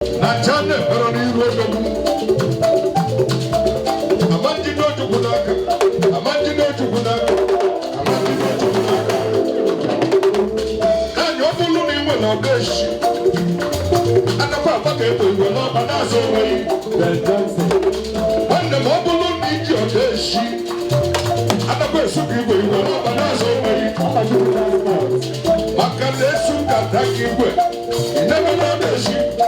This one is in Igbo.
Nachane Baroni Rodo Amandi no Tukunaka, Amandi no Tukunaka, Amandi no Tukunaka. And your balloon will not gush. And the papa gave you not an answer way. When the mobile needs your dish, and the person give you not an answer way. Makalesu Kataki way. You never know the sheep.